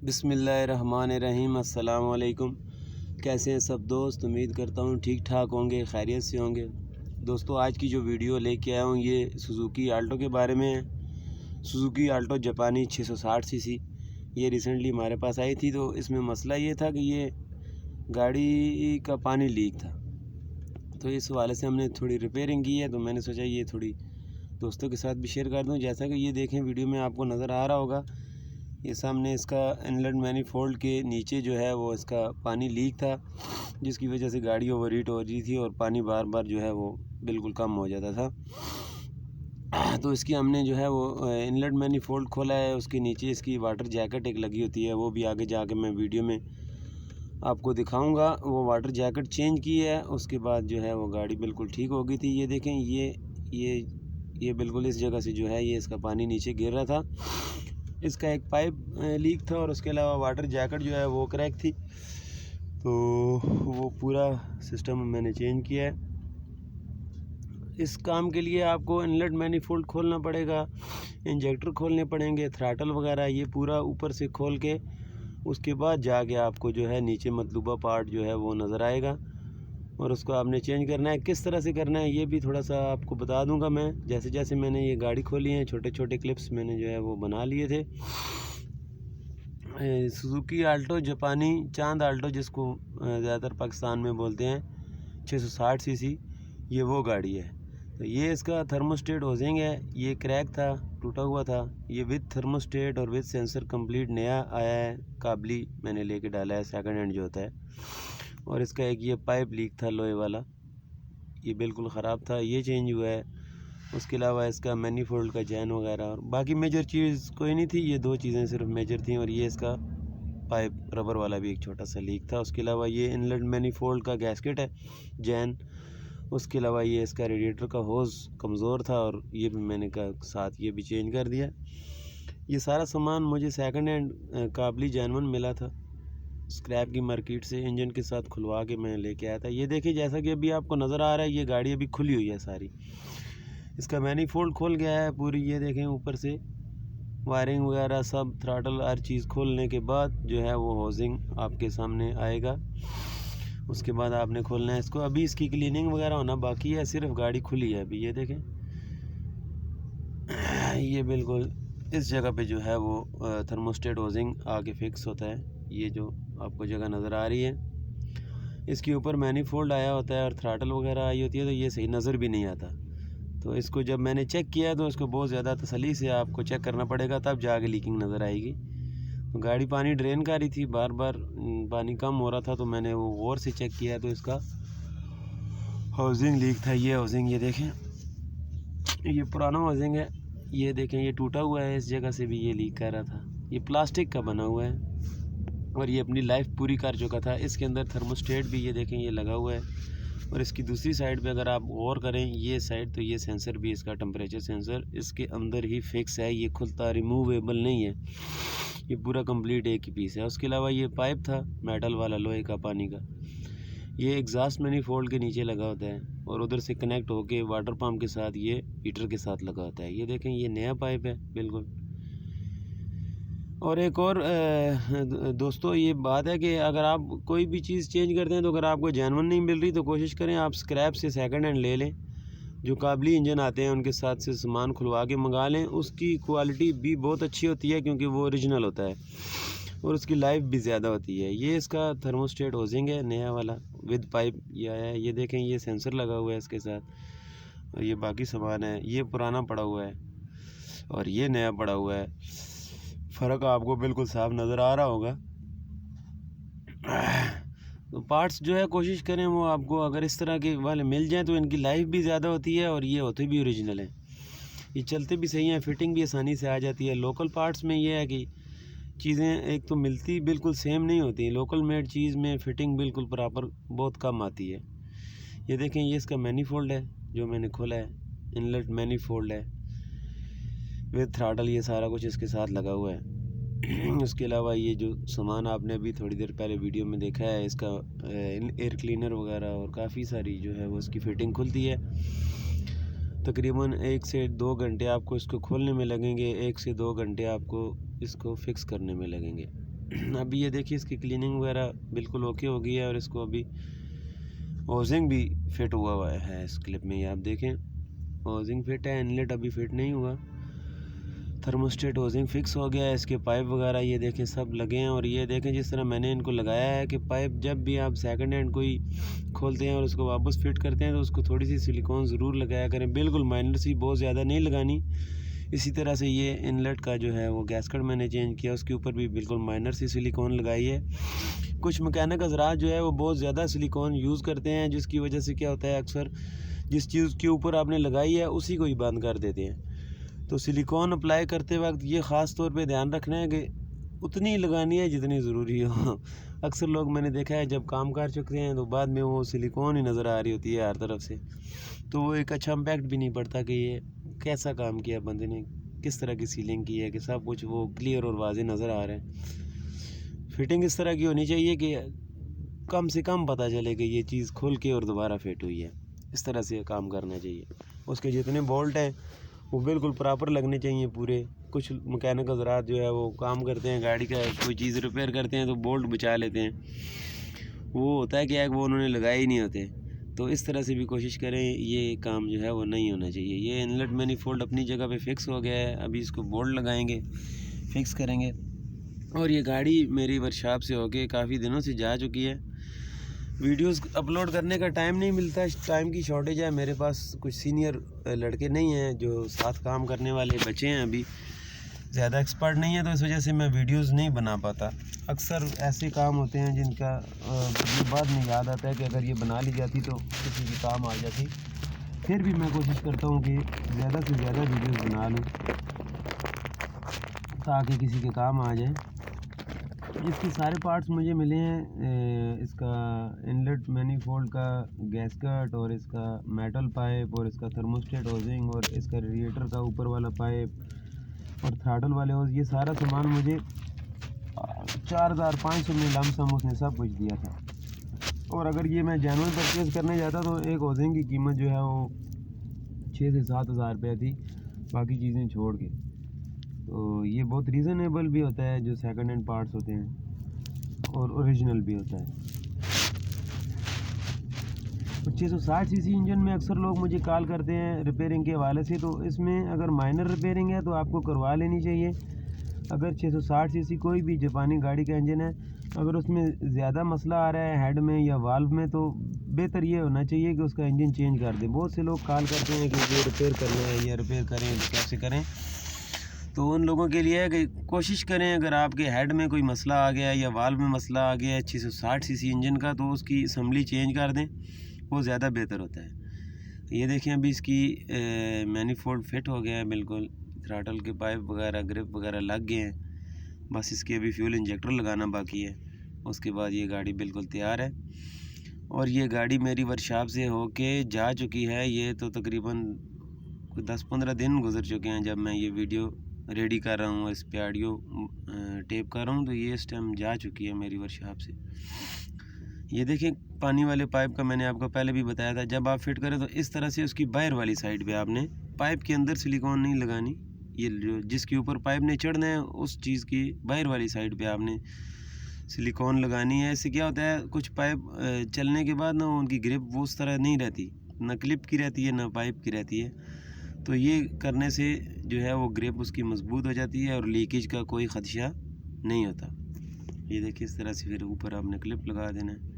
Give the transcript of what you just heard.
बिस्मिल्लाहिर्रहमानिर्रहीम। अस्सलाम वालेकुम। कैसे हैं सब दोस्त? उम्मीद करता हूँ ठीक ठाक होंगे, खैरियत से होंगे। दोस्तों, आज की जो वीडियो लेके आया हूँ ये सुजुकी आल्टो के बारे में है। सुजुकी आल्टो जापानी 660 सीसी ये रिसेंटली हमारे पास आई थी। तो इसमें मसला ये था कि ये गाड़ी का पानी लीक था, तो इस वाले से हमने थोड़ी रिपेयरिंग की है। तो मैंने सोचा ये थोड़ी दोस्तों के साथ भी शेयर कर दूं। जैसा कि ये देखें, वीडियो में आपको नज़र आ रहा होगा, ये सामने इसका इनलेट मैनिफोल्ड के नीचे जो है वो इसका पानी लीक था, जिसकी वजह से गाड़ी ओवरहीट हो रही थी और पानी बार बार जो है वो बिल्कुल कम हो जाता था। तो इसकी हमने जो है वो इनलेट मैनिफोल्ड खोला है। उसके नीचे इसकी वाटर जैकेट एक लगी होती है, वो भी आगे जाके मैं वीडियो में आपको दिखाऊंगा। वो वाटर जैकेट चेंज की है, उसके बाद जो है वो गाड़ी बिल्कुल ठीक हो गई थी। ये देखें, ये बिल्कुल इस जगह से जो है ये इसका पानी नीचे गिर रहा था। इसका एक पाइप लीक था और उसके अलावा वाटर जैकेट जो है वो क्रैक थी। तो वो पूरा सिस्टम मैंने चेंज किया है। इस काम के लिए आपको इनलेट मैनिफोल्ड खोलना पड़ेगा, इंजेक्टर खोलने पड़ेंगे, थ्रॉटल वगैरह ये पूरा ऊपर से खोल के उसके बाद जाके आपको जो है नीचे मतलूबा पार्ट जो है वो नज़र आएगा और उसको आपने चेंज करना है। किस तरह से करना है ये भी थोड़ा सा आपको बता दूंगा मैं। जैसे जैसे मैंने ये गाड़ी खोली है, छोटे छोटे क्लिप्स मैंने जो है वो बना लिए थे। सुजुकी आल्टो जापानी चांद आल्टो, जिसको ज़्यादातर पाकिस्तान में बोलते हैं, 660 सीसी ये वो गाड़ी है। तो ये इसका थर्मोस्टेट होजिंग है, ये क्रैक था, टूटा हुआ था। ये विद थर्मोस्टेट और विद सेंसर कंप्लीट नया आया है, काबली मैंने लेके डाला है, सेकंड हैंड जो होता है। और इसका एक ये पाइप लीक था लोहे वाला, ये बिल्कुल ख़राब था, ये चेंज हुआ है। उसके अलावा इसका मैनीफोल्ड का चैन वगैरह और बाकी मेजर चीज़ कोई नहीं थी। ये दो चीज़ें सिर्फ मेजर थी। और ये इसका पाइप रबर वाला भी एक छोटा सा लीक था। उसके अलावा ये इनलेट मैनीफोल्ड का गैस्केट है जैन। उसके अलावा ये इसका रेडिएटर का होज़ कमज़ोर था और ये भी मैंने का साथ ये भी चेंज कर दिया। ये सारा सामान मुझे सेकंड हैंड काबली जैनवन मिला था, स्क्रैप की मार्केट से। इंजन के साथ खुलवा के मैं लेके आया था। ये देखिए, जैसा कि अभी आपको नज़र आ रहा है, ये गाड़ी अभी खुली हुई है सारी। इसका मैनीफोल्ड खोल गया है पूरी, ये देखें ऊपर से वायरिंग वगैरह सब, थ्रॉटल हर चीज़ खोलने के बाद जो है वो होजिंग आपके सामने आएगा। उसके बाद आपने खोलना है इसको। अभी इसकी क्लीनिंग वगैरह होना बाकी है, सिर्फ गाड़ी खुली है अभी। ये देखें, ये बिल्कुल इस जगह पे जो है वो थर्मोस्टेट होजिंग आके फिक्स होता है। ये जो आपको जगह नज़र आ रही है, इसके ऊपर मैनीफोल्ड आया होता है और थ्रॉटल वगैरह आई होती है, तो ये सही नज़र भी नहीं आता। तो इसको जब मैंने चेक किया तो इसको बहुत ज़्यादा तसल्ली से आपको चेक करना पड़ेगा, तब जाके लीकिंग नज़र आएगी। तो गाड़ी पानी ड्रेन कर रही थी, बार बार पानी कम हो रहा था, तो मैंने वो गौर से चेक किया तो इसका हाउसिंग लीक था। ये हाउसिंग, ये देखें, ये पुराना हाउसिंग है। ये देखें, ये टूटा हुआ है, इस जगह से भी ये लीक कर रहा था। ये प्लास्टिक का बना हुआ है और ये अपनी लाइफ पूरी कर चुका था। इसके अंदर थर्मोस्टेट भी ये देखें ये लगा हुआ है। और इसकी दूसरी साइड पे अगर आप गौर करें, ये साइड, तो ये सेंसर भी, इसका टेम्परेचर सेंसर इसके अंदर ही फिक्स है, ये खुलता रिमूवेबल नहीं है। ये पूरा कंप्लीट एक ही पीस है। उसके अलावा ये पाइप था मेटल वाला, लोहे का, पानी का, ये एग्जॉस्ट मैनीफोल्ड के नीचे लगा होता है और उधर से कनेक्ट होके वाटर पम्प के साथ ये हीटर के साथ लगा होता है। ये देखें, ये नया पाइप है बिल्कुल। और एक और दोस्तों, ये बात है कि अगर आप कोई भी चीज़ चेंज करते हैं तो अगर आपको जेन्युइन नहीं मिल रही तो कोशिश करें आप स्क्रैप से सेकंड हैंड ले लें। जो काबली इंजन आते हैं उनके साथ से सामान खुलवा के मंगा लें। उसकी क्वालिटी भी बहुत अच्छी होती है क्योंकि वो ओरिजिनल होता है और उसकी लाइफ भी ज़्यादा होती है। ये इसका थर्मोस्टेट होजिंग है नया वाला, विद पाइप ये आया है। ये देखें, ये सेंसर लगा हुआ है इसके साथ और ये बाकी सामान है। ये पुराना पड़ा हुआ है और ये नया पड़ा हुआ है। फ़र्क आपको बिल्कुल साफ नज़र आ रहा होगा। तो पार्ट्स जो है कोशिश करें वो आपको अगर इस तरह के वाले मिल जाएं तो इनकी लाइफ भी ज़्यादा होती है और ये होते भी ओरिजिनल हैं। ये चलते भी सही हैं, फिटिंग भी आसानी से आ जाती है। लोकल पार्ट्स में ये है कि चीज़ें एक तो मिलती बिल्कुल सेम नहीं होती। लोकल मेड चीज़ में फ़िटिंग बिल्कुल प्रॉपर बहुत कम आती है। ये देखें, ये इसका मैनीफोल्ड है जो मैंने खोला है, इनलेट मैनीफोल्ड है विद थ्रॉटल, ये सारा कुछ इसके साथ लगा हुआ है। उसके अलावा ये जो सामान आपने अभी थोड़ी देर पहले वीडियो में देखा है, इसका एयर क्लीनर वगैरह और काफ़ी सारी जो है वो इसकी फ़िटिंग खुलती है। तकरीबन 1 से 2 घंटे आपको इसको खोलने में लगेंगे, 1 से 2 घंटे आपको इसको फिक्स करने में लगेंगे। अभी ये देखिए इसकी क्लीनिंग वगैरह बिल्कुल ओके हो गई है और इसको अभी होजिंग भी फिट हुआ है इस क्लिप में। ये आप देखें होजिंग फिट है, इनलेट अभी फिट नहीं हुआ। थर्मोस्टेट होजिंग फिक्स हो गया है, इसके पाइप वगैरह ये देखें सब लगे हैं। और ये देखें जिस तरह मैंने इनको लगाया है कि पाइप जब भी आप सेकंड हैंड कोई खोलते हैं और उसको वापस फिट करते हैं तो उसको थोड़ी सी सिलिकॉन ज़रूर लगाया करें, बिल्कुल माइनर सी, बहुत ज़्यादा नहीं लगानी। इसी तरह से ये इनलेट का जो है वो गैसकट मैंने चेंज किया, उसके ऊपर भी बिल्कुल माइनर सी सिलिकॉन लगाई है। कुछ मैकेनिक हज़रात जो है वो बहुत ज़्यादा सिलिकॉन यूज़ करते हैं, जिसकी वजह से क्या होता है अक्सर जिस चीज़ के ऊपर आपने लगाई है उसी को ही बंद कर देते हैं। तो सिलिकॉन अप्लाई करते वक्त ये ख़ास तौर पे ध्यान रखना है कि उतनी लगानी है जितनी ज़रूरी हो। अक्सर लोग मैंने देखा है जब काम कर चुके हैं तो बाद में वो सिलिकॉन ही नज़र आ रही होती है हर तरफ से, तो वो एक अच्छा इम्पैक्ट भी नहीं पड़ता कि ये कैसा काम किया बंदे ने, किस तरह की सीलिंग की है, कि सब कुछ वो क्लियर और वाज़े नज़र आ रहा है। फिटिंग इस तरह की होनी चाहिए कि कम से कम पता चले कि ये चीज़ खुल के और दोबारा फिट हुई है। इस तरह से काम करना चाहिए। उसके जितने बोल्ट हैं वो बिल्कुल प्रॉपर लगने चाहिए पूरे। कुछ मैकेनिक हज़रात जो है वो काम करते हैं, गाड़ी का कोई चीज़ रिपेयर करते हैं तो बोल्ट बचा लेते हैं, वो होता है कि वो उन्होंने लगाए ही नहीं होते। तो इस तरह से भी कोशिश करें, ये काम जो है वो नहीं होना चाहिए। ये इनलेट मैनिफोल्ड अपनी जगह पे फिक्स हो गया है, अभी इसको बोल्ट लगाएंगे, फिक्स करेंगे। और ये गाड़ी मेरी वर्कशॉप से होके काफ़ी दिनों से जा चुकी है। वीडियोस अपलोड करने का टाइम नहीं मिलता, टाइम की शॉर्टेज है मेरे पास। कुछ सीनियर लड़के नहीं हैं जो साथ काम करने वाले बच्चे हैं, अभी ज़्यादा एक्सपर्ट नहीं है, तो इस वजह से मैं वीडियोस नहीं बना पाता। अक्सर ऐसे काम होते हैं जिनका बाद में याद आता है कि अगर ये बना ली जाती तो किसी के काम आ जाती। फिर भी मैं कोशिश करता हूँ कि ज़्यादा से ज़्यादा वीडियोस बना लूँ ताकि किसी के काम आ जाए। इसके सारे पार्ट्स मुझे मिले हैं, इसका इनलेट मैनिफोल्ड का गैसकट और इसका मेटल पाइप और इसका थर्मोस्टेट होजिंग और इसका रेडिएटर का ऊपर वाला पाइप और थ्रॉटल वाले होज, ये सारा सामान मुझे 4500 में लमसम उसने सब कुछ दिया था। और अगर ये मैं जेन्युइन परचेज़ करने जाता तो एक होजिंग की कीमत जो है वो 6 से 7 हज़ार रुपये थी, बाकी चीज़ें छोड़ के। तो ये बहुत रीज़नेबल भी होता है जो सेकंड हैंड पार्ट्स होते हैं, और ओरिजिनल भी होता है। 660 सीसी इंजन में अक्सर लोग मुझे कॉल करते हैं रिपेयरिंग के हवाले से, तो इसमें अगर माइनर रिपेयरिंग है तो आपको करवा लेनी चाहिए। अगर 660 सीसी कोई भी जापानी गाड़ी का इंजन है, अगर उसमें ज़्यादा मसला आ रहा है हेड में या वाल्व में, तो बेहतर ये होना चाहिए कि उसका इंजन चेंज कर दें। बहुत से लोग कॉल करते हैं कि ये रिपेयर करना है या रिपेयर करें तो कैसे करें, तो उन लोगों के लिए है कि कोशिश करें, अगर आपके हेड में कोई मसला आ गया है या वाल्व में मसला आ गया है 660 सीसी इंजन का, तो उसकी असम्बली चेंज कर दें, वो ज़्यादा बेहतर होता है। ये देखें अभी इसकी मैनिफोल्ड फिट हो गया है बिल्कुल, थ्रॉटल के पाइप वगैरह ग्रिप वगैरह लग गए हैं, बस इसके अभी फ्यूल इंजेक्टर लगाना बाकी है। उसके बाद ये गाड़ी बिल्कुल तैयार है। और ये गाड़ी मेरी वर्कशॉप से होके जा चुकी है, ये तो तकरीबन 10-15 दिन गुजर चुके हैं जब मैं ये वीडियो रेडी कर रहा हूँ, इस पे ऑडियो टेप कर रहा हूँ, तो ये इस टाइम जा चुकी है मेरी वर्कशॉप से। ये देखें पानी वाले पाइप का मैंने आपको पहले भी बताया था, जब आप फिट करें तो इस तरह से उसकी बाहर वाली साइड पे आपने पाइप के अंदर सिलिकॉन नहीं लगानी, ये जो जिसके ऊपर पाइप ने चढ़ना है उस चीज़ की बाहर वाली साइड पे आपने सिलिकॉन लगानी है। इससे क्या होता है, कुछ पाइप चलने के बाद ना उनकी ग्रिप वो उस तरह नहीं रहती, ना क्लिप की रहती है ना पाइप की रहती है। तो ये करने से जो है वो ग्रिप उसकी मजबूत हो जाती है और लीकेज का कोई ख़दशा नहीं होता। ये देखिए इस तरह से फिर ऊपर आपने क्लिप लगा देना है।